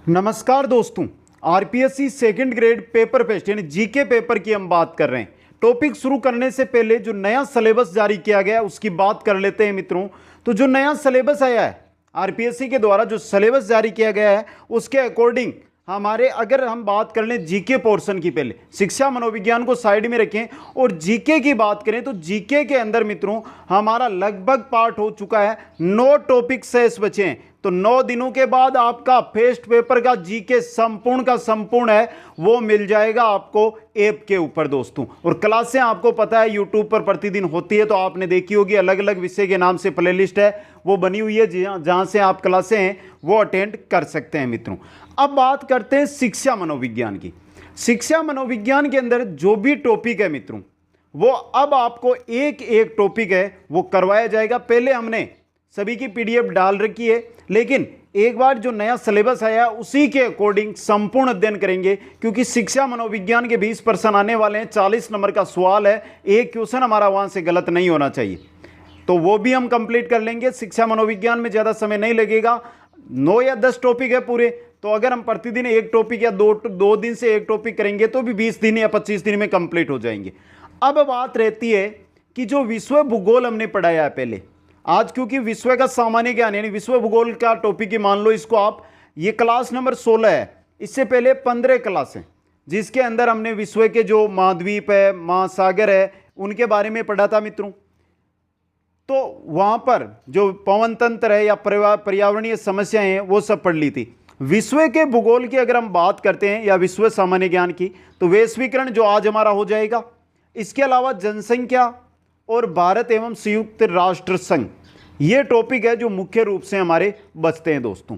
नमस्कार दोस्तों, RPSC second grade paper paste यानी जीके पेपर की हम बात कर रहे हैं। टॉपिक शुरू करने से पहले जो नया सिलेबस जारी किया गया है उसकी बात कर लेते हैं मित्रों। तो जो नया सिलेबस आया है आरपीएससी के द्वारा, जो सिलेबस जारी किया गया है उसके अकॉर्डिंग हमारे, अगर हम बात कर लें जीके पोर्शन की, पहले शिक्षा मनोविज्ञान को साइड में रखें और जीके की बात करें तो जीके के अंदर मित्रों हमारा लगभग पार्ट हो चुका है, 9 टॉपिक शेष बचे हैं। तो 9 दिनों के बाद आपका फेस्ट पेपर का जीके संपूर्ण का संपूर्ण है वो मिल जाएगा आपको ऐप के ऊपर दोस्तों। और क्लासें आपको पता है यूट्यूब पर प्रतिदिन होती है, तो आपने देखी होगी, अलग अलग विषय के नाम से प्लेलिस्ट है वो बनी हुई है जहां से आप क्लासें हैं वो अटेंड कर सकते हैं मित्रों। अब बात करते हैं शिक्षा मनोविज्ञान की। शिक्षा मनोविज्ञान के अंदर जो भी टॉपिक है मित्रों वो अब आपको एक एक टॉपिक है वो करवाया जाएगा। पहले हमने सभी की पीडीएफ डाल रखी है, लेकिन एक बार जो नया सिलेबस आया उसी के अकॉर्डिंग संपूर्ण अध्ययन करेंगे, क्योंकि शिक्षा मनोविज्ञान के 20 प्रश्न आने वाले हैं। 40 नंबर का सवाल है, एक क्वेश्चन हमारा वहां से गलत नहीं होना चाहिए, तो वो भी हम कंप्लीट कर लेंगे। शिक्षा मनोविज्ञान में ज़्यादा समय नहीं लगेगा, 9 या 10 टॉपिक है पूरे, तो अगर हम प्रतिदिन एक टॉपिक या दो दिन से एक टॉपिक करेंगे तो भी 20 दिन या 25 दिन में कंप्लीट हो जाएंगे। अब बात रहती है कि जो विश्व भूगोल हमने पढ़ाया है पहले, आज क्योंकि विश्व का सामान्य ज्ञान यानी विश्व भूगोल का टॉपिक ही मान लो इसको आप, ये क्लास नंबर 16 है। इससे पहले 15 क्लास है जिसके अंदर हमने विश्व के जो महाद्वीप है, महासागर है, उनके बारे में पढ़ा था मित्रों। तो वहां पर जो पवन तंत्र है या पर्यावरणीय समस्याएं हैं वो सब पढ़ ली थी। विश्व के भूगोल की अगर हम बात करते हैं या विश्व सामान्य ज्ञान की, तो वैश्वीकरण जो आज हमारा हो जाएगा। इसके अलावा जनसंख्या और भारत एवं संयुक्त राष्ट्र संघ, ये टॉपिक है जो मुख्य रूप से हमारे बचते हैं दोस्तों।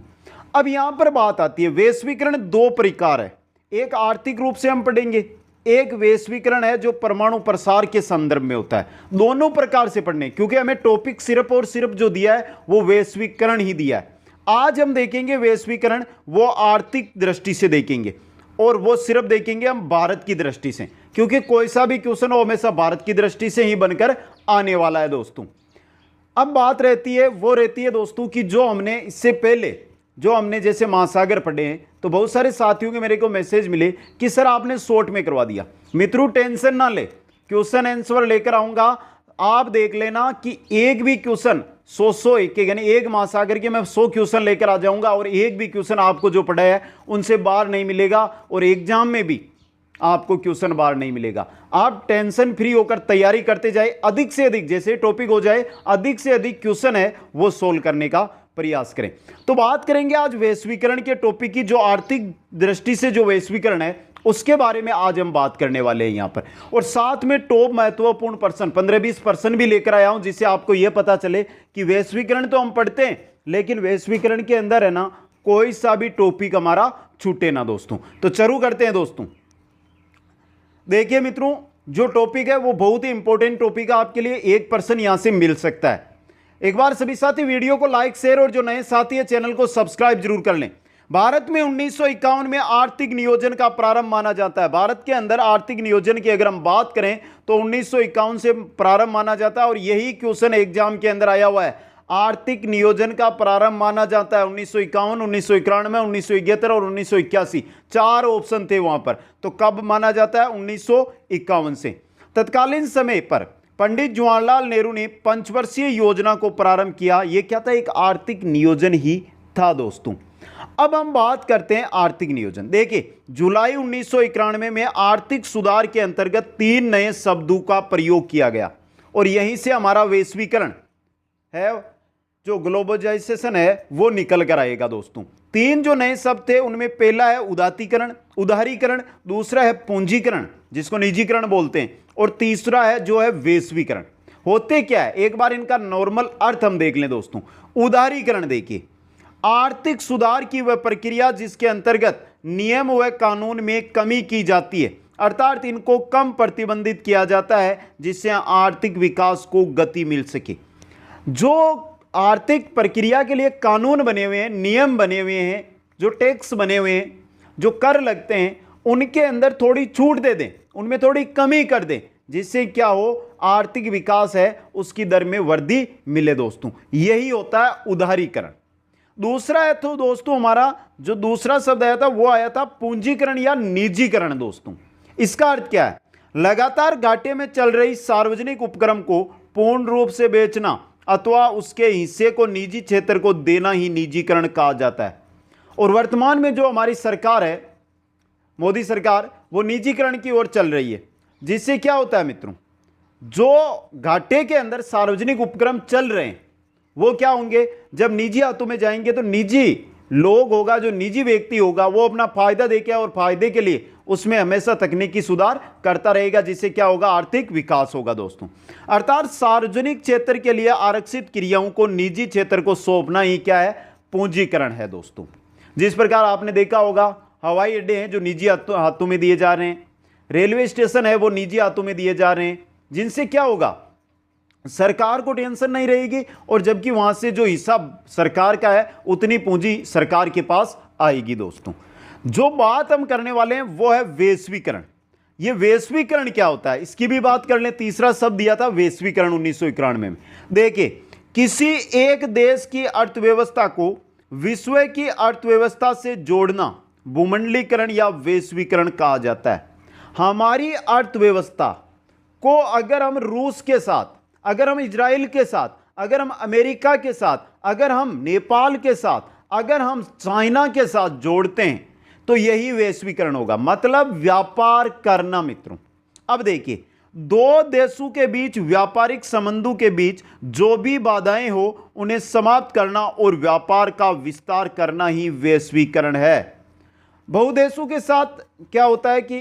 अब यहां पर बात आती है, वैश्वीकरण 2 प्रकार है। एक आर्थिक रूप से हम पढ़ेंगे, एक वैश्वीकरण है जो परमाणु प्रसार के संदर्भ में होता है। दोनों प्रकार से पढ़ने, क्योंकि हमें टॉपिक सिर्फ और सिर्फ जो दिया है वो वैश्वीकरण ही दिया है। आज हम देखेंगे वैश्वीकरण, वो आर्थिक दृष्टि से देखेंगे और वो सिर्फ देखेंगे हम भारत की दृष्टि से, क्योंकि कोई सा भी क्वेश्चन हो हमेशा भारत की दृष्टि से ही बनकर आने वाला है दोस्तों। अब बात रहती है दोस्तों कि जो हमने इससे पहले जो हमने जैसे महासागर पढ़े हैं, तो बहुत सारे साथियों के मेरे को मैसेज मिले कि सर आपने शॉर्ट में करवा दिया। मित्रों टेंशन ना ले, क्वेश्चन आंसर लेकर आऊंगा। आप देख लेना कि एक भी क्वेश्चन 100 एक यानी एक महासागर के मैं 100 क्वेश्चन लेकर आ जाऊंगा और एक भी क्वेश्चन आपको जो पढ़ा है उनसे बाहर नहीं मिलेगा, और एग्जाम में भी आपको क्वेश्चन बाहर नहीं मिलेगा। आप टेंशन फ्री होकर तैयारी करते जाए, अधिक से अधिक जैसे टॉपिक हो जाए अधिक से अधिक क्वेश्चन है वो सोल्व करने का प्रयास करें। तो बात करेंगे आज वैश्वीकरण के टॉपिक की, जो आर्थिक दृष्टि से जो वैश्वीकरण है उसके बारे में आज हम बात करने वाले हैं यहां पर। और साथ में टॉप महत्वपूर्ण प्रश्न 15-20 प्रश्न भी लेकर आया हूं, जिससे आपको यह पता चले कि वैश्वीकरण तो हम पढ़ते हैं, लेकिन वैश्वीकरण के अंदर है ना कोई सा भी टॉपिक हमारा छूटे ना दोस्तों। तो शुरू करते हैं दोस्तों। देखिए मित्रों, जो टॉपिक है वो बहुत ही इंपॉर्टेंट टॉपिक है आपके लिए, 1% यहां से मिल सकता है। एक बार सभी साथी वीडियो को लाइक, शेयर और जो नए साथी है चैनल को सब्सक्राइब जरूर कर लें। भारत में 1951 में आर्थिक नियोजन का प्रारंभ माना जाता है। भारत के अंदर आर्थिक नियोजन की अगर हम बात करें तो 1951 से प्रारंभ माना जाता है, और यही क्वेश्चन एग्जाम के अंदर आया हुआ है। आर्थिक नियोजन का प्रारंभ माना जाता है 1951, 1991, 1971 और 1981, 4 ऑप्शन थे वहां पर। तो कब माना जाता है? 1951 से। तत्कालीन समय पर पंडित जवाहरलाल नेहरू ने पंचवर्षीय योजना को प्रारंभ किया। यह क्या था? एक आर्थिक नियोजन ही था दोस्तों। अब हम बात करते हैं आर्थिक नियोजन। देखिए, जुलाई 1991 में आर्थिक सुधार के अंतर्गत 3 नए शब्दों का प्रयोग किया गया, और यहीं से हमारा वैश्वीकरण है, जो ग्लोबलाइजेशन है वो निकल कर आएगा दोस्तों। 3 जो नए शब्द थे उनमें पहला है उदारीकरण, दूसरा है पूंजीकरण जिसको निजीकरण बोलते हैं, और तीसरा है जो है वैश्वीकरण। होते क्या है, एक बार इनका नॉर्मल अर्थ हम देख लें दोस्तों। उदारीकरण देखिए, आर्थिक सुधार की वह प्रक्रिया जिसके अंतर्गत नियम व कानून में कमी की जाती है, अर्थात इनको कम प्रतिबंधित किया जाता है जिससे आर्थिक विकास को गति मिल सके। जो आर्थिक प्रक्रिया के लिए कानून बने हुए हैं, नियम बने हुए हैं, जो टैक्स बने हुए हैं, जो कर लगते हैं, उनके अंदर थोड़ी छूट दे दें, उनमें थोड़ी कमी कर दें, जिससे क्या हो, आर्थिक विकास है उसकी दर में वृद्धि मिले दोस्तों। यही होता है उदारीकरण। दूसरा है तो दोस्तों हमारा जो दूसरा शब्द आया था वो आया था पूंजीकरण या निजीकरण। दोस्तों इसका अर्थ क्या है? लगातार घाटे में चल रही सार्वजनिक उपक्रम को पूर्ण रूप से बेचना अथवा उसके हिस्से को निजी क्षेत्र को देना ही निजीकरण कहा जाता है। और वर्तमान में जो हमारी सरकार है, मोदी सरकार, वो निजीकरण की ओर चल रही है, जिससे क्या होता है मित्रों, जो घाटे के अंदर सार्वजनिक उपक्रम चल रहे हैं वो क्या होंगे, जब निजी हाथों में जाएंगे तो निजी लोग होगा, जो निजी व्यक्ति होगा वो अपना फायदा देके और फायदे के लिए उसमें हमेशा तकनीकी सुधार करता रहेगा, जिससे क्या होगा, आर्थिक विकास होगा। दोस्तों अर्थात सार्वजनिक क्षेत्र के लिए आरक्षित क्रियाओं को निजी क्षेत्र को सौंपना ही क्या है, पूंजीकरण है। दोस्तों जिस प्रकार आपने देखा होगा हवाई अड्डे हैं जो निजी हाथों में दिए जा रहे हैं, रेलवे स्टेशन है वो निजी हाथों में दिए जा रहे हैं, जिनसे क्या होगा, सरकार को टेंशन नहीं रहेगी और जबकि वहां से जो हिस्सा सरकार का है उतनी पूंजी सरकार के पास आएगी। दोस्तों जो बात हम करने वाले हैं वो है वैश्वीकरण। ये वैश्वीकरण क्या होता है इसकी भी बात कर लें। तीसरा शब्द दिया था वैश्वीकरण 1991 में। देखिए, किसी एक देश की अर्थव्यवस्था को विश्व की अर्थव्यवस्था से जोड़ना भूमंडलीकरण या वैश्वीकरण कहा जाता है। हमारी अर्थव्यवस्था को अगर हम रूस के साथ, अगर हम इजराइल के साथ, अगर हम अमेरिका के साथ, अगर हम नेपाल के साथ, अगर हम चाइना के साथ जोड़ते हैं तो यही वैश्वीकरण होगा, मतलब व्यापार करना। मित्रों अब देखिए, दो देशों के बीच व्यापारिक संबंधों के बीच जो भी बाधाएं हो उन्हें समाप्त करना और व्यापार का विस्तार करना ही वैश्वीकरण है। बहुदेशों के साथ क्या होता है कि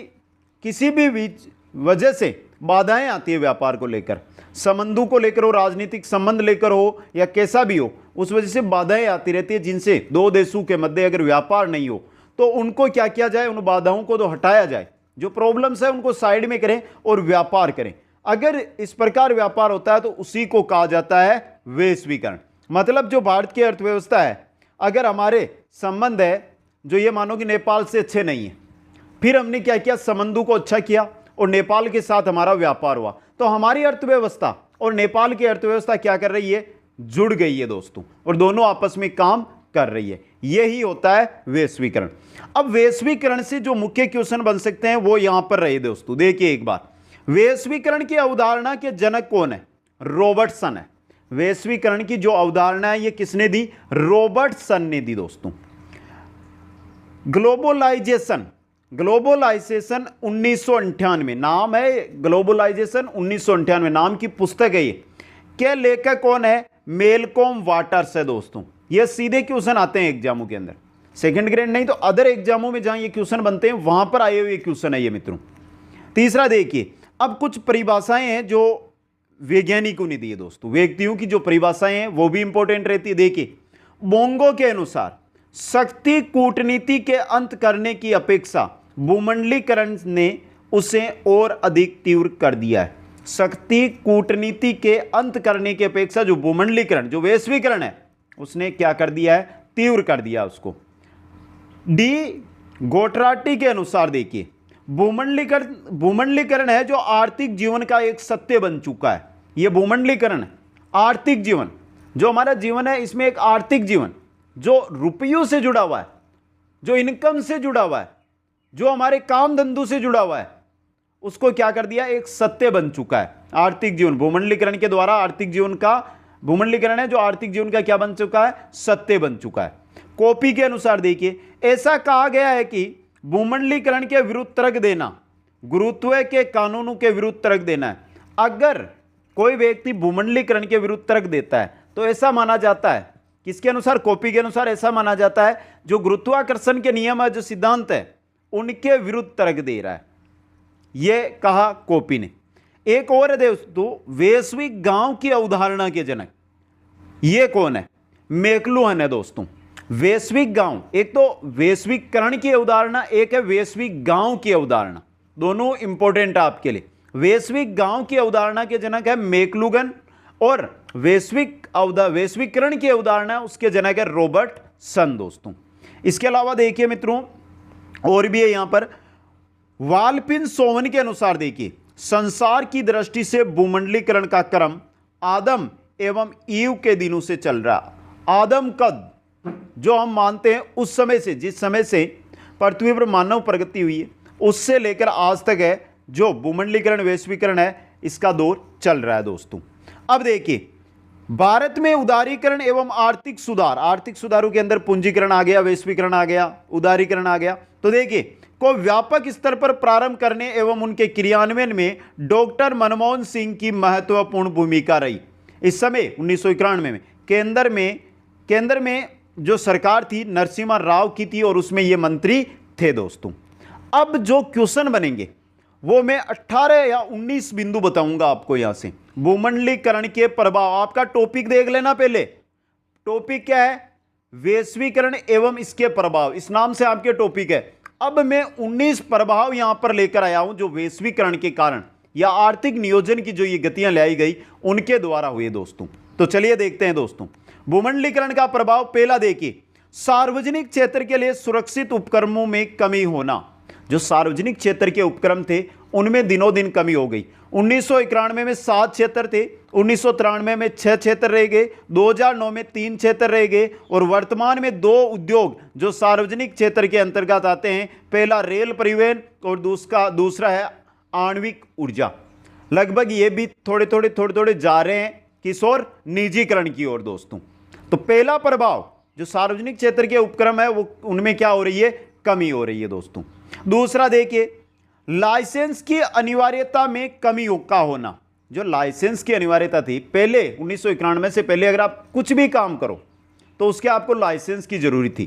किसी भी बीच वजह से बाधाएं आती है, व्यापार को लेकर, संबंधों को लेकर हो, राजनीतिक संबंध लेकर हो या कैसा भी हो, उस वजह से बाधाएं आती रहती है, जिनसे दो देशों के मध्य अगर व्यापार नहीं हो तो उनको क्या किया जाए, उन बाधाओं को तो हटाया जाए, जो प्रॉब्लम्स है उनको साइड में करें और व्यापार करें। अगर इस प्रकार व्यापार होता है तो उसी को कहा जाता है वैश्वीकरण। मतलब जो भारत की अर्थव्यवस्था है, अगर हमारे संबंध है जो ये मानो कि नेपाल से अच्छे नहीं है, फिर हमने क्या किया, संबंधों को अच्छा किया और नेपाल के साथ हमारा व्यापार हुआ, तो हमारी अर्थव्यवस्था और नेपाल की अर्थव्यवस्था क्या कर रही है, जुड़ गई है दोस्तों, और दोनों आपस में काम कर रही है। यही होता है वैश्वीकरण। अब वैश्वीकरण से जो मुख्य क्वेश्चन बन सकते हैं वो यहां पर रहे दोस्तों। देखिए एक बार, वैश्वीकरण की अवधारणा के जनक कौन है, रॉबर्टसन है। वैश्वीकरण की जो अवधारणा है ये किसने दी, रॉबर्टसन ने दी। दोस्तों ग्लोबलाइजेशन 1998 नाम है, ग्लोबलाइजेशन 1998 नाम की पुस्तक है ये। के लेखक कौन है, मेलकॉम वाटर्स है। दोस्तों ये सीधे क्वेश्चन आते हैं एग्जामों के अंदर, सेकंड ग्रेड नहीं तो अदर एग्जामों में जहां ये क्वेश्चन बनते हैं वहां पर आए हुए क्वेश्चन है ये मित्रों। तीसरा देखिए, अब कुछ परिभाषाएं हैं जो वैज्ञानिकों ने दी है दोस्तों, व्यक्तियों की जो परिभाषाएं हैं वो भी इंपॉर्टेंट रहती है। देखिए, बोंगो के अनुसार शक्ति कूटनीति के अंत करने की अपेक्षा भूमंडलीकरण ने उसे और अधिक तीव्र कर दिया है। शक्ति कूटनीति के अंत करने की अपेक्षा जो भूमंडलीकरण, जो वैश्वीकरण है, उसने क्या कर दिया है, तीव्र कर दिया उसको। डी गोटराटी के अनुसार देखिए, भूमंडलीकरण है जो आर्थिक जीवन का एक सत्य बन चुका है। यह भूमंडलीकरण है, आर्थिक जीवन, जो हमारा जीवन है इसमें एक आर्थिक जीवन जो रुपयों से जुड़ा हुआ है, जो इनकम से जुड़ा हुआ है, जो हमारे काम धंधों से जुड़ा हुआ है, उसको क्या कर दिया, एक सत्य बन चुका है। आर्थिक जीवन भूमंडलीकरण के द्वारा आर्थिक जीवन का, भूमंडलीकरण है जो आर्थिक जीवन का क्या बन चुका है, सत्य बन चुका है। कॉपी के अनुसार देखिए, ऐसा कहा गया है कि भूमंडलीकरण के विरुद्ध तर्क देना गुरुत्व के कानूनों के विरुद्ध तर्क देना है। अगर कोई व्यक्ति भूमंडलीकरण के विरुद्ध तर्क देता है तो ऐसा माना जाता है, किसके अनुसार, कॉपी के अनुसार ऐसा माना जाता है जो गुरुत्वाकर्षण के नियम है, जो सिद्धांत है, उनके विरुद्ध तर्क दे रहा है। यह कहा कॉपी ने। एक और है दोस्तों, वैश्विक गांव की अवधारणा के जनक, ये कौन है, मैकलुहन है। दोस्तों वैश्विक गांव, एक तो वैश्वीकरण की अवधारणा, एक है वैश्विक गांव की अवधारणा, दोनों इंपॉर्टेंट है आपके लिए। वैश्विक गांव की अवधारणा के जनक है मैकलुहन और वैश्वीकरण की अवधारणा उसके जनक है रॉबर्टसन। दोस्तों इसके अलावा देखिए मित्रों, और भी है यहां पर, वालपिन सोवन के अनुसार देखिए, संसार की दृष्टि से भूमंडलीकरण का क्रम आदम एवं ईव के दिनों से चल रहा। आदम कद जो हम मानते हैं उस समय से, जिस समय से पृथ्वी पर मानव प्रगति हुई है उससे लेकर आज तक है, जो भूमंडलीकरण वैश्वीकरण है इसका दौर चल रहा है दोस्तों। अब देखिए भारत में उदारीकरण एवं आर्थिक सुधार, आर्थिक सुधारों के अंदर पूंजीकरण आ गया, वैश्वीकरण आ गया, उदारीकरण आ गया। तो देखिए को व्यापक स्तर पर प्रारंभ करने एवं उनके क्रियान्वयन में डॉक्टर मनमोहन सिंह की महत्वपूर्ण भूमिका रही। इस समय 1991 में केंद्र में जो सरकार थी नरसिम्हा राव की थी और उसमें ये मंत्री थे दोस्तों। अब जो क्वेश्चन बनेंगे वो मैं 18 या 19 बिंदु बताऊंगा आपको यहां से। भूमंडलीकरण के प्रभाव, आपका टॉपिक देख लेना पहले। टॉपिक क्या है? वैश्वीकरण एवं इसके प्रभाव, इस नाम से आपके टॉपिक है। अब मैं 19 प्रभाव यहां पर लेकर आया हूं जो वैश्वीकरण के कारण या आर्थिक नियोजन की जो ये गतियां लाई गई उनके द्वारा हुए दोस्तों। तो चलिए देखते हैं दोस्तों भूमंडलीकरण का प्रभाव। पहला देखिए सार्वजनिक क्षेत्र के लिए सुरक्षित उपकरणों में कमी होना। जो सार्वजनिक क्षेत्र के उपक्रम थे उनमें दिनों दिन कमी हो गई। 1991 में 7 क्षेत्र थे, 1993 में 6 क्षेत्र रह गए, 2009 में 3 क्षेत्र रह गए और वर्तमान में 2 उद्योग जो सार्वजनिक क्षेत्र के अंतर्गत आते हैं, पहला रेल परिवहन और दूसरा है आणविक ऊर्जा। लगभग ये भी थोड़े थोड़े जा रहे हैं किस ओर? निजीकरण की ओर दोस्तों। तो पहला प्रभाव जो सार्वजनिक क्षेत्र के उपक्रम है वो उनमें क्या हो रही है? कमी हो रही है दोस्तों। दूसरा देखिए लाइसेंस की अनिवार्यता में कमी का होना। जो लाइसेंस की अनिवार्यता थी पहले 1991 से पहले, अगर आप कुछ भी काम करो तो उसके आपको लाइसेंस की जरूरत थी।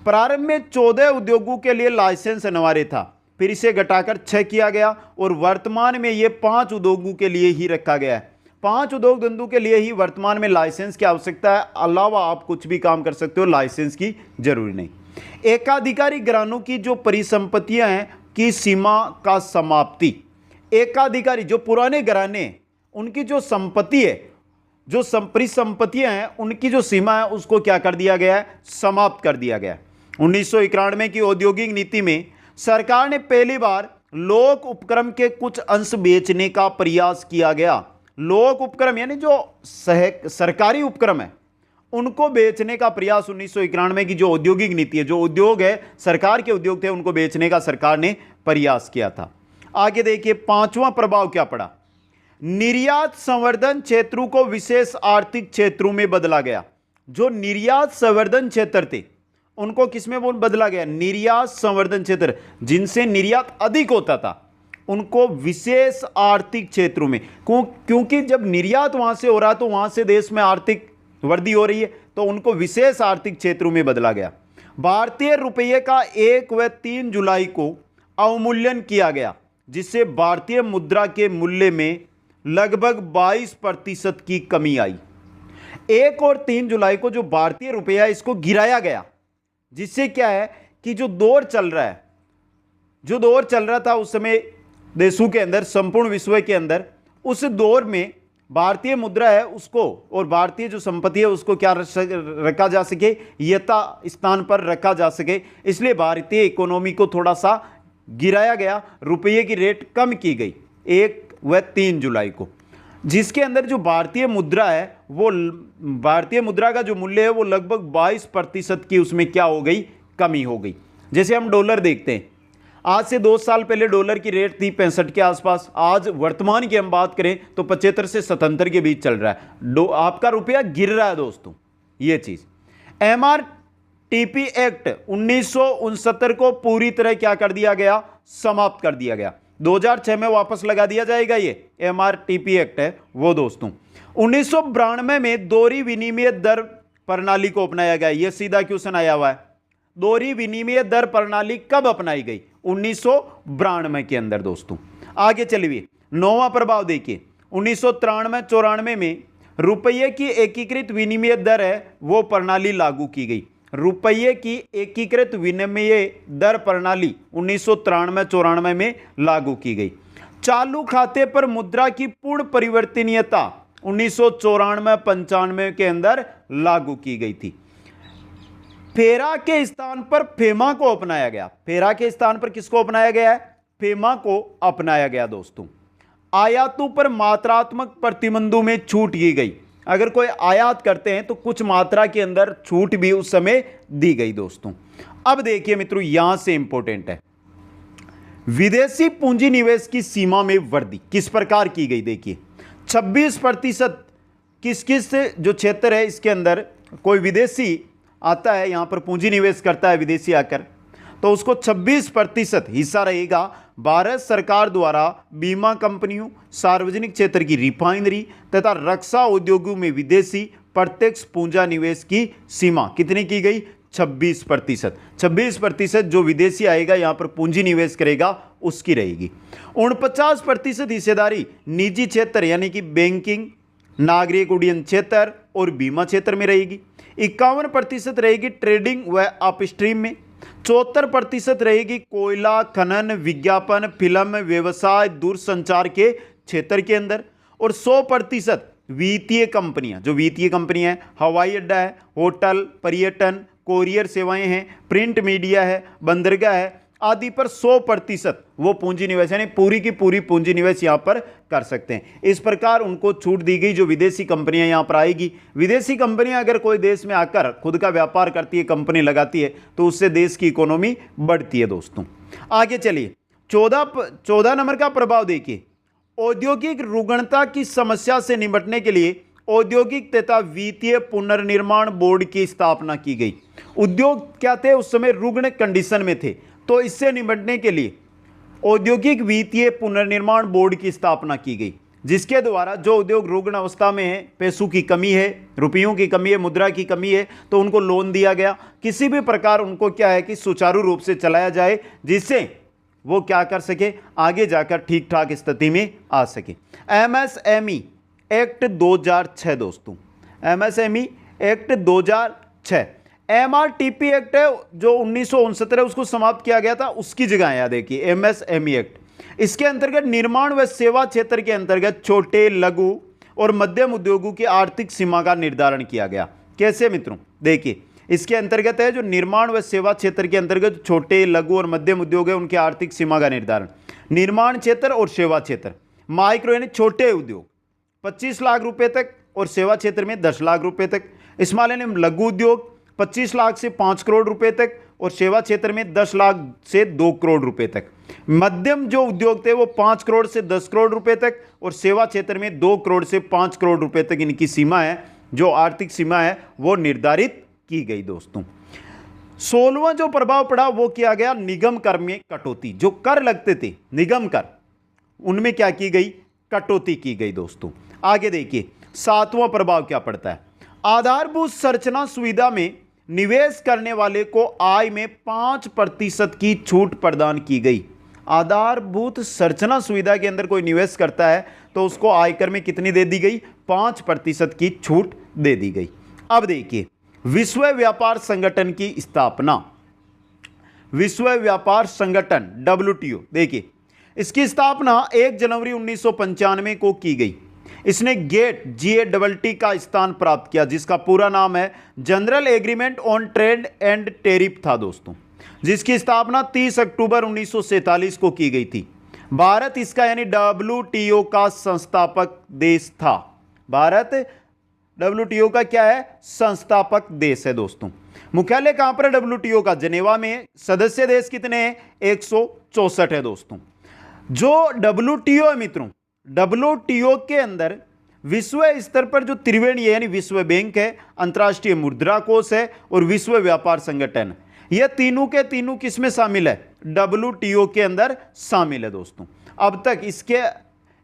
प्रारंभ में 14 उद्योगों के लिए लाइसेंस अनिवार्य था, फिर इसे घटाकर 6 किया गया और वर्तमान में यह 5 उद्योगों के लिए ही रखा गया है। 5 उद्योग धंधों के लिए ही वर्तमान में लाइसेंस की आवश्यकता है, अलावा आप कुछ भी काम कर सकते हो, लाइसेंस की जरूरी नहीं। एकाधिकारी घरानों की जो परिसंपत्तियां हैं की सीमा का समाप्ति। एकाधिकारी जो पुराने घराने उनकी जो संपत्ति है, जो परिसंपत्तियां हैं उनकी जो सीमा है उसको क्या कर दिया गया है? समाप्त कर दिया गया है। 1991 की औद्योगिक नीति में सरकार ने पहली बार लोक उपक्रम के कुछ अंश बेचने का प्रयास किया गया। लोक उपक्रम यानी जो सरकारी उपक्रम है उनको बेचने का प्रयास 1991 की जो औद्योगिक नीति है, जो उद्योग है सरकार के उद्योग थे उनको बेचने का सरकार ने प्रयास किया था। आगे देखिए पांचवा प्रभाव क्या पड़ा? निर्यात संवर्धन क्षेत्रों को विशेष आर्थिक क्षेत्रों में बदला गया। जो निर्यात संवर्धन क्षेत्र थे उनको किसमें बदला गया? निर्यात संवर्धन क्षेत्र, जिनसे निर्यात अधिक होता था उनको विशेष आर्थिक क्षेत्रों में, क्योंकि जब निर्यात वहां से हो रहा तो वहां से देश में आर्थिक वृद्धि हो रही है, तो उनको विशेष आर्थिक क्षेत्रों में बदला गया। भारतीय रुपये का 1 व 3 जुलाई को अवमूल्यन किया गया, जिससे भारतीय मुद्रा के मूल्य में लगभग 22% की कमी आई। 1 और 3 जुलाई को जो भारतीय रुपया इसको गिराया गया, जिससे क्या है कि जो दौर चल रहा था उस समय देशों के अंदर, संपूर्ण विश्व के अंदर, उस दौर में भारतीय मुद्रा है उसको और भारतीय जो संपत्ति है उसको क्या रखा जा सके? यथा स्थान पर रखा जा सके। इसलिए भारतीय इकोनॉमी को थोड़ा सा गिराया गया, रुपये की रेट कम की गई 1 व 3 जुलाई को, जिसके अंदर जो भारतीय मुद्रा है वो, भारतीय मुद्रा का जो मूल्य है वो लगभग 22% की उसमें क्या हो गई? कमी हो गई। जैसे हम डॉलर देखते हैं, आज से 2 साल पहले डॉलर की रेट थी 65 के आसपास, आज वर्तमान की हम बात करें तो 75 से 77 के बीच चल रहा है। आपका रुपया गिर रहा है दोस्तों, ये चीज। MRTP एक्ट 1969 को पूरी तरह क्या कर दिया गया? समाप्त कर दिया गया। 2006 में वापस लगा दिया जाएगा। ये MRTP एक्ट है वो दोस्तों। 1992 में दोहरी विनिमय दर प्रणाली को अपनाया गया। यह सीधा क्वेश्चन आया हुआ है, दोहरी विनिमय दर प्रणाली कब अपनाई गई? 1992 के अंदर दोस्तों। आगे चलिए 9वां प्रभाव देखिए, 1993-94 में रुपये की एकीकृत विनिमय दर है वो प्रणाली लागू की गई। रुपये की एकीकृत विनिमय दर प्रणाली 1993-94 में लागू की गई। चालू खाते पर मुद्रा की पूर्ण परिवर्तनीयता 1994-95 के अंदर लागू की गई थी। फेरा के स्थान पर फेमा को अपनाया गया। फेरा के स्थान पर किसको अपनाया गया है? फेमा को अपनाया गया दोस्तों। आयातों पर मात्रात्मक प्रतिबंधों में छूट की गई। अगर कोई आयात करते हैं तो कुछ मात्रा के अंदर छूट भी उस समय दी गई दोस्तों। अब देखिए मित्रों, यहां से इंपॉर्टेंट है, विदेशी पूंजी निवेश की सीमा में वृद्धि किस प्रकार की गई। देखिए 26% किस किस जो क्षेत्र है इसके अंदर कोई विदेशी आता है, यहां पर पूंजी निवेश करता है विदेशी आकर, तो उसको 26% हिस्सा रहेगा भारत सरकार द्वारा बीमा कंपनियों, सार्वजनिक क्षेत्र की रिफाइनरी तथा रक्षा उद्योगों में विदेशी प्रत्यक्ष पूंजा निवेश की सीमा कितनी की गई, 26%। 26% जो विदेशी आएगा यहां पर पूंजी निवेश करेगा उसकी रहेगी। 49% हिस्सेदारी निजी क्षेत्र यानी कि बैंकिंग, नागरिक उड्डयन क्षेत्र और बीमा क्षेत्र में रहेगी। 51% रहेगी ट्रेडिंग व अपस्ट्रीम में। 74% रहेगी कोयला खनन, विज्ञापन, फिल्म, व्यवसाय, दूरसंचार के क्षेत्र के अंदर। और 100% वित्तीय कंपनियां, जो वित्तीय कंपनियां हैं, हवाई अड्डा है, होटल, पर्यटन, कोरियर सेवाएं हैं, प्रिंट मीडिया है, बंदरगाह है आदि पर 100% वो पूंजी निवेश यानी पूरी की पूरी पूंजी निवेश यहां पर कर सकते हैं। इस प्रकार उनको छूट दी गई जो विदेशी कंपनियां यहां पर आएगी। विदेशी कंपनियां अगर कोई देश में आकर खुद का व्यापार करती है, कंपनी लगाती है, तो उससे देश की इकोनॉमी बढ़ती है दोस्तों। आगे चलिए 14 नंबर का प्रभाव देखिए, औद्योगिक रुग्णता की समस्या से निपटने के लिए औद्योगिक तथा वित्तीय पुनर्निर्माण बोर्ड की स्थापना की गई। उद्योग क्या थे उस समय, रुग्ण कंडीशन में थे, तो इससे निपटने के लिए औद्योगिक वित्तीय पुनर्निर्माण बोर्ड की स्थापना की गई, जिसके द्वारा जो उद्योग रुग्ण अवस्था में है, पैसों की कमी है, रुपयों की कमी है, मुद्रा की कमी है, तो उनको लोन दिया गया। किसी भी प्रकार उनको क्या है कि सुचारू रूप से चलाया जाए, जिससे वो क्या कर सके, आगे जाकर ठीक ठाक स्थिति में आ सके। MSME एक्ट 2006 दोस्तों, MSME एक्ट 2006। MRTP एक्ट है जो 1969 है, उसको समाप्त किया गया था, उसकी जगह है देखिए MSME एक्ट। इसके अंतर्गत निर्माण व सेवा क्षेत्र के अंतर्गत छोटे, लघु और मध्यम उद्योगों की आर्थिक सीमा का निर्धारण किया गया। कैसे मित्रों, देखिए इसके अंतर्गत है जो निर्माण व सेवा क्षेत्र के अंतर्गत छोटे, लघु और मध्यम उद्योग है, उनकी आर्थिक सीमा का निर्धारण। निर्माण क्षेत्र और सेवा क्षेत्र, माइक्रो यानी छोटे उद्योग 25 लाख रुपए तक और सेवा क्षेत्र में 10 लाख रुपए तक। स्मॉल यानी लघु उद्योग 25 लाख से 5 करोड़ रुपए तक और सेवा क्षेत्र में 10 लाख से 2 करोड़ रुपए तक। मध्यम जो उद्योग थे वो 5 करोड़ से 10 करोड़ रुपए तक और सेवा क्षेत्र में 2 करोड़ से 5 करोड़ रुपए तक इनकी सीमा है, जो आर्थिक सीमा है वो निर्धारित की गई दोस्तों। 16वां जो प्रभाव पड़ा वो किया गया निगम कर में कटौती। जो कर लगते थे निगम कर, उनमें क्या की गई, कटौती की गई दोस्तों। आगे देखिए 7वां प्रभाव क्या पड़ता है, आधारभूत संरचना सुविधा में निवेश करने वाले को आय में 5% की छूट प्रदान की गई। आधारभूत संरचना सुविधा के अंदर कोई निवेश करता है तो उसको आयकर में कितनी दे दी गई, 5% की छूट दे दी गई। अब देखिए विश्व व्यापार संगठन की स्थापना, विश्व व्यापार संगठन WTO, देखिए इसकी स्थापना 1 जनवरी 1995 को की गई। इसने GATT का स्थान प्राप्त किया, जिसका पूरा नाम है general agreement on trade and tariff था दोस्तों, जिसकी स्थापना 30 अक्टूबर 1947 को की गई थी। भारत इसका यानी WTO का संस्थापक देश था। भारत WTO का क्या है, संस्थापक देश है दोस्तों। मुख्यालय कहां पर है WTO का, जनेवा में। सदस्य देश कितने हैं, 164 है दोस्तों। जो WTO है मित्रों, WTO के अंदर विश्व स्तर पर जो त्रिवेणी है यानी विश्व बैंक है, अंतर्राष्ट्रीय मुद्रा कोष है और विश्व व्यापार संगठन, ये तीनों के तीनों किसमें शामिल है, WTO के अंदर शामिल है दोस्तों। अब तक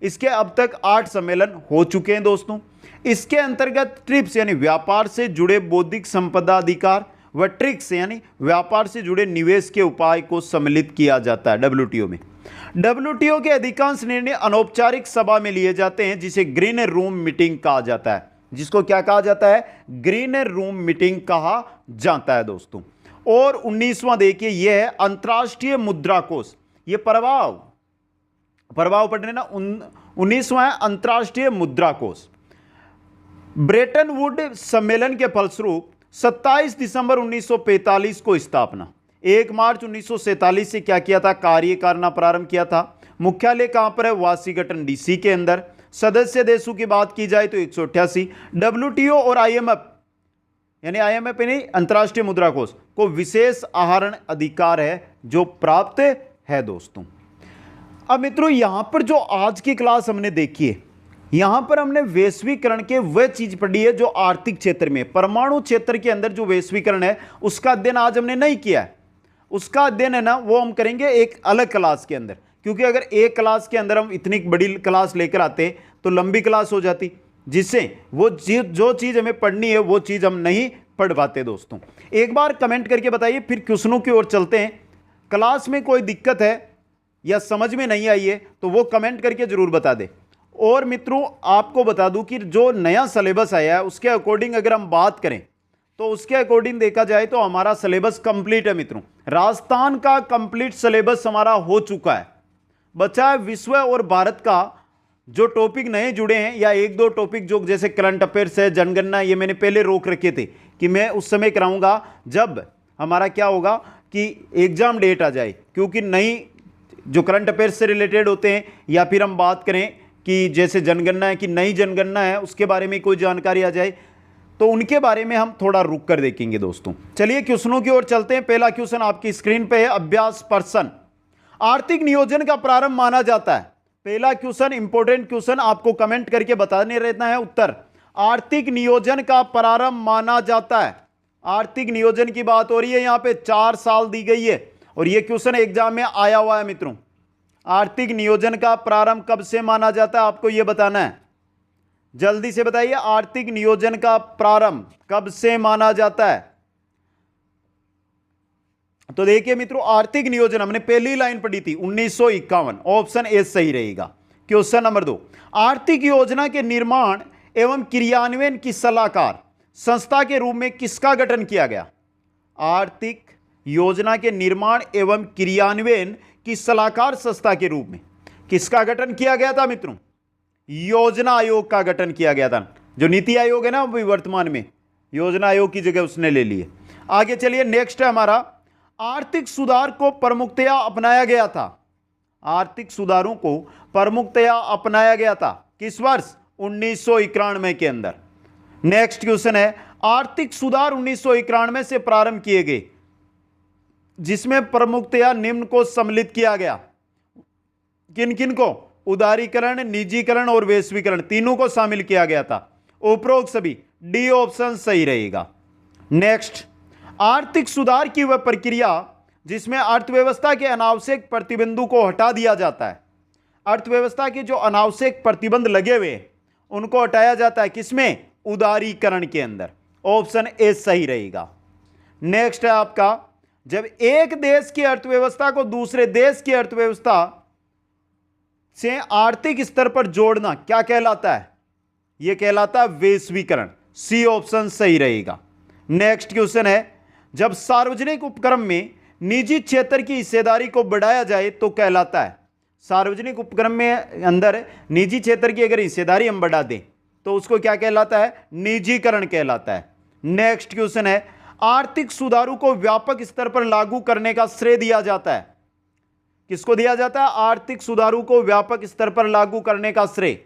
इसके अब तक 8 सम्मेलन हो चुके हैं दोस्तों। इसके अंतर्गत ट्रिप्स यानी व्यापार से जुड़े बौद्धिक संपदा अधिकार व ट्रिक्स यानी व्यापार से जुड़े निवेश के उपाय को सम्मिलित किया जाता है WTO में। WTO के अधिकांश निर्णय अनौपचारिक सभा में लिए जाते हैं, जिसे ग्रीन रूम मीटिंग कहा जाता है। जिसको क्या कहा जाता है, ग्रीन रूम मीटिंग कहा जाता है दोस्तों। और 19वां देखिए यह है अंतर्राष्ट्रीय मुद्रा कोष। ये प्रभाव पढ़ने ना, 19वां है अंतर्राष्ट्रीय मुद्रा कोष। ब्रेटन वुड सम्मेलन के फलस्वरूप 27 दिसंबर 1945 को स्थापना, 1 मार्च 1947 से क्या किया था, कार्य करना प्रारंभ किया था। मुख्यालय कहां पर है, वाशिंगटन DC के अंदर। सदस्य देशों की बात की जाए तो 188। WTO और IMF यानी IMF यानी अंतर्राष्ट्रीय मुद्रा कोष को विशेष आहरण अधिकार है जो प्राप्त है दोस्तों। अब मित्रों यहां पर जो आज की क्लास हमने देखी है, यहां पर हमने वैश्वीकरण के वह चीज पढ़ी है जो आर्थिक क्षेत्र में, परमाणु क्षेत्र के अंदर जो वैश्वीकरण है उसका अध्ययन आज हमने नहीं किया है। उसका अध्ययन है ना वो हम करेंगे एक अलग क्लास के अंदर, क्योंकि अगर एक क्लास के अंदर हम इतनी बड़ी क्लास लेकर आते तो लंबी क्लास हो जाती, जिससे वो जो चीज हमें पढ़नी है वो चीज हम नहीं पढ़ पाते दोस्तों। एक बार कमेंट करके बताइए, फिर क्वेश्चनों की ओर चलते हैं। क्लास में कोई दिक्कत है या समझ में नहीं आई है तो वो कमेंट करके जरूर बता दे। और मित्रों आपको बता दूं कि जो नया सिलेबस आया है उसके अकॉर्डिंग अगर हम बात करें तो उसके अकॉर्डिंग देखा जाए तो हमारा सिलेबस कंप्लीट है मित्रों। राजस्थान का कंप्लीट सिलेबस हमारा हो चुका है, बचा है विश्व और भारत का जो टॉपिक नए जुड़े हैं या एक दो टॉपिक जो जैसे करंट अफेयर्स है, जनगणना, ये मैंने पहले रोक रखे थे कि मैं उस समय कराऊंगा जब हमारा क्या होगा कि एग्जाम डेट आ जाए, क्योंकि नई जो करंट अफेयर्स से रिलेटेड होते हैं या फिर हम बात करें कि जैसे जनगणना है कि नई जनगणना है उसके बारे में कोई जानकारी आ जाए तो उनके बारे में हम थोड़ा रुक कर देखेंगे दोस्तों। चलिए क्वेश्चनों की ओर चलते हैं। पहला क्वेश्चन आपकी स्क्रीन पे है, अभ्यास प्रश्न, आर्थिक नियोजन का प्रारंभ माना जाता है। पहला क्वेश्चन इंपॉर्टेंट क्वेश्चन, आपको कमेंट करके बताने रहना है उत्तर। आर्थिक नियोजन का प्रारंभ माना जाता है, आर्थिक नियोजन की बात हो रही है, यहां पे 4 साल दी गई है और यह क्वेश्चन एग्जाम में आया हुआ है मित्रों। आर्थिक नियोजन का प्रारंभ कब से माना जाता है आपको यह बताना है, जल्दी से बताइए। आर्थिक नियोजन का प्रारंभ कब से माना जाता है? तो देखिए मित्रों आर्थिक नियोजन हमने पहली लाइन पढ़ी थी 1951, ऑप्शन ए सही रहेगा। क्वेश्चन नंबर 2, आर्थिक योजना के निर्माण एवं क्रियान्वयन की सलाहकार संस्था के रूप में किसका गठन किया गया? आर्थिक योजना के निर्माण एवं क्रियान्वयन की सलाहकार संस्था के रूप में किसका गठन किया गया था मित्रों? योजना आयोग का गठन किया गया था। जो नीति आयोग है ना अभी वर्तमान में योजना आयोग की जगह उसने ले ली है। आगे चलिए नेक्स्ट है हमारा, आर्थिक सुधार को प्रमुखतया अपनाया गया था। आर्थिक सुधारों को प्रमुखतया अपनाया गया था किस वर्ष? 1991 के अंदर। नेक्स्ट क्वेश्चन है, आर्थिक सुधार 1991 से प्रारंभ किए गए जिसमें प्रमुखतया निम्न को सम्मिलित किया गया। किन किन को? उदारीकरण, निजीकरण और वैश्वीकरण, तीनों को शामिल किया गया था। उपरोक्त सभी, डी ऑप्शन सही रहेगा। नेक्स्ट, आर्थिक सुधार की वह प्रक्रिया जिसमें अर्थव्यवस्था के अनावश्यक प्रतिबंधों को हटा दिया जाता है। अर्थव्यवस्था के जो अनावश्यक प्रतिबंध लगे हुए उनको हटाया जाता है किसमें? उदारीकरण के अंदर। ऑप्शन ए सही रहेगा। नेक्स्ट है आपका, जब एक देश की अर्थव्यवस्था को दूसरे देश की अर्थव्यवस्था से आर्थिक स्तर पर जोड़ना क्या कहलाता है? यह कहलाता है वैश्वीकरण। सी ऑप्शन सही रहेगा। नेक्स्ट क्वेश्चन है, जब सार्वजनिक उपक्रम में निजी क्षेत्र की हिस्सेदारी को बढ़ाया जाए तो कहलाता है? सार्वजनिक उपक्रम में अंदर निजी क्षेत्र की अगर हिस्सेदारी हम बढ़ा दें तो उसको क्या कहलाता है? निजीकरण कहलाता है। नेक्स्ट क्वेश्चन है, आर्थिक सुधारों को व्यापक स्तर पर लागू करने का श्रेय दिया जाता है। किसको दिया जाता है? आर्थिक सुधारों को व्यापक स्तर पर लागू करने का श्रेय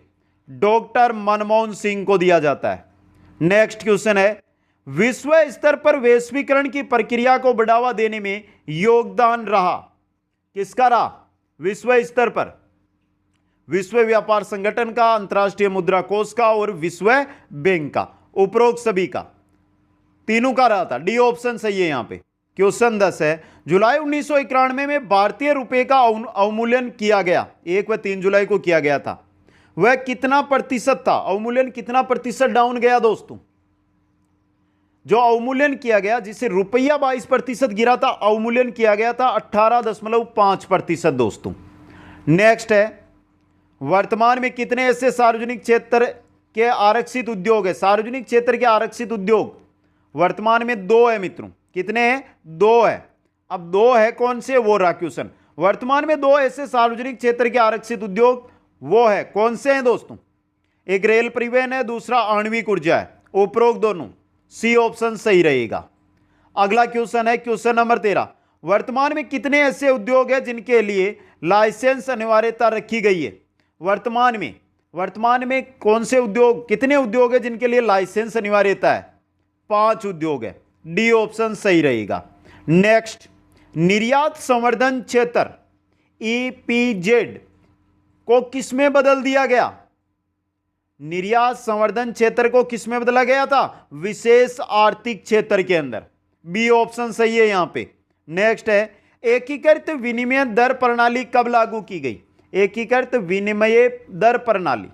डॉक्टर मनमोहन सिंह को दिया जाता है। नेक्स्ट क्वेश्चन है, विश्व स्तर पर वैश्वीकरण की प्रक्रिया को बढ़ावा देने में योगदान रहा किसका रहा? विश्व स्तर पर विश्व व्यापार संगठन का, अंतर्राष्ट्रीय मुद्रा कोष का और विश्व बैंक का। उपरोक्त सभी का, तीनों का रहा था। डी ऑप्शन सही है यहां पे। क्वेश्चन 10 है, जुलाई 1991 में भारतीय रुपए का अवमूल्यन किया गया, 1 व 3 जुलाई को किया गया था। वह कितना प्रतिशत था? अवमूल्यन कितना प्रतिशत डाउन गया दोस्तों? जो अवमूल्यन किया गया, जिसे रुपया 22% गिरा था, अवमूल्यन किया गया था 18.5% दोस्तों। नेक्स्ट है, वर्तमान में कितने ऐसे सार्वजनिक क्षेत्र के आरक्षित उद्योग है? सार्वजनिक क्षेत्र के आरक्षित उद्योग वर्तमान में 2 है मित्रों। कितने हैं? 2 है। अब 2 है कौन से? वो रहा क्वेश्चन। वर्तमान में 2 ऐसे सार्वजनिक क्षेत्र के आरक्षित उद्योग वो है कौन से हैं दोस्तों? एक रेल परिवहन है, दूसरा आणविक ऊर्जा है। उपरोक्त दोनों, सी ऑप्शन सही रहेगा। अगला क्वेश्चन है क्वेश्चन नंबर 13, वर्तमान में कितने ऐसे उद्योग हैं जिनके लिए लाइसेंस अनिवार्यता रखी गई है? वर्तमान में वर्तमान में कौन से उद्योग, कितने उद्योग है जिनके लिए लाइसेंस अनिवार्यता है? 5 उद्योग है। डी ऑप्शन सही रहेगा। नेक्स्ट, निर्यात संवर्धन क्षेत्र ईपीजेड को किसमें बदल दिया गया? निर्यात संवर्धन क्षेत्र को किसमें बदला गया था? विशेष आर्थिक क्षेत्र के अंदर। बी ऑप्शन सही है यहां पे। नेक्स्ट है, एकीकृत विनिमय दर प्रणाली कब लागू की गई? एकीकृत विनिमय दर प्रणाली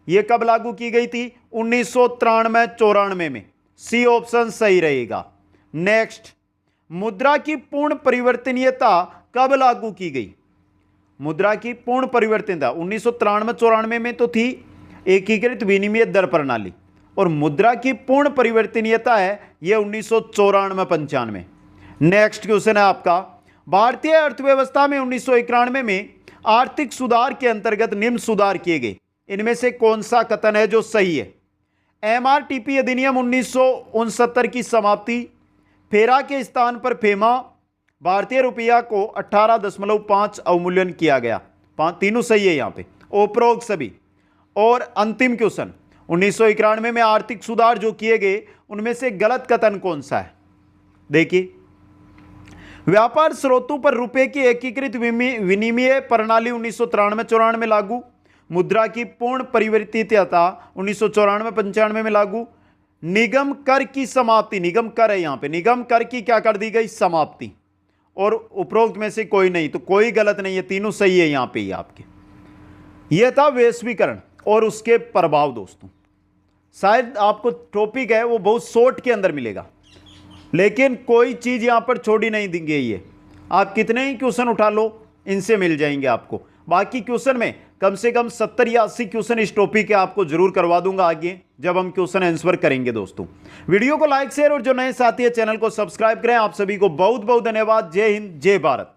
यह कब लागू की गई थी? 1993-94 में। सी ऑप्शन सही रहेगा। नेक्स्ट, मुद्रा की पूर्ण परिवर्तनीयता कब लागू की गई? मुद्रा की पूर्ण परिवर्तनीयता 1993-94 में तो थी एकीकृत विनिमय दर प्रणाली, और मुद्रा की पूर्ण परिवर्तनीयता है यह 1994-95। नेक्स्ट क्वेश्चन है आपका, भारतीय अर्थव्यवस्था में 1991 में आर्थिक सुधार के अंतर्गत निम्न सुधार किए गए, इनमें से कौन सा कथन है जो सही है? एमआरटीपी अधिनियम 1969 की समाप्ति, फेरा के स्थान पर फेमा, भारतीय रुपया को 18.5 अवमूल्यन किया गया। तीनों सही है यहां पे, उपरोक्त सभी। और अंतिम क्वेश्चन, 1991 में आर्थिक सुधार जो किए गए उनमें से गलत कथन कौन सा है? देखिए, व्यापार स्रोतों पर रुपए की एकीकृत विनिमय प्रणाली 1993-94 में लागू, मुद्रा की पूर्ण परिवर्तनीयता 1994-95 में लागू, निगम कर की समाप्ति, निगम कर है यहां पे, निगम कर की क्या कर दी गई? समाप्ति। और उपरोक्त में से कोई नहीं, तो कोई गलत नहीं है, तीनों सही है यहां पे ही आपके। यह था वैश्वीकरण और उसके प्रभाव। दोस्तों, शायद आपको टॉपिक है वो बहुत शॉर्ट के अंदर मिलेगा, लेकिन कोई चीज यहां पर छोड़ी नहीं दी गई है। आप कितने ही क्वेश्चन उठा लो, इनसे मिल जाएंगे आपको। बाकी क्वेश्चन में कम से कम 70 या 80 क्वेश्चन इस टॉपिक के आपको जरूर करवा दूंगा आगे, जब हम क्वेश्चन आंसर करेंगे। दोस्तों, वीडियो को लाइक शेयर और जो नए साथी है चैनल को सब्सक्राइब करें। आप सभी को बहुत बहुत धन्यवाद। जय हिंद, जय भारत।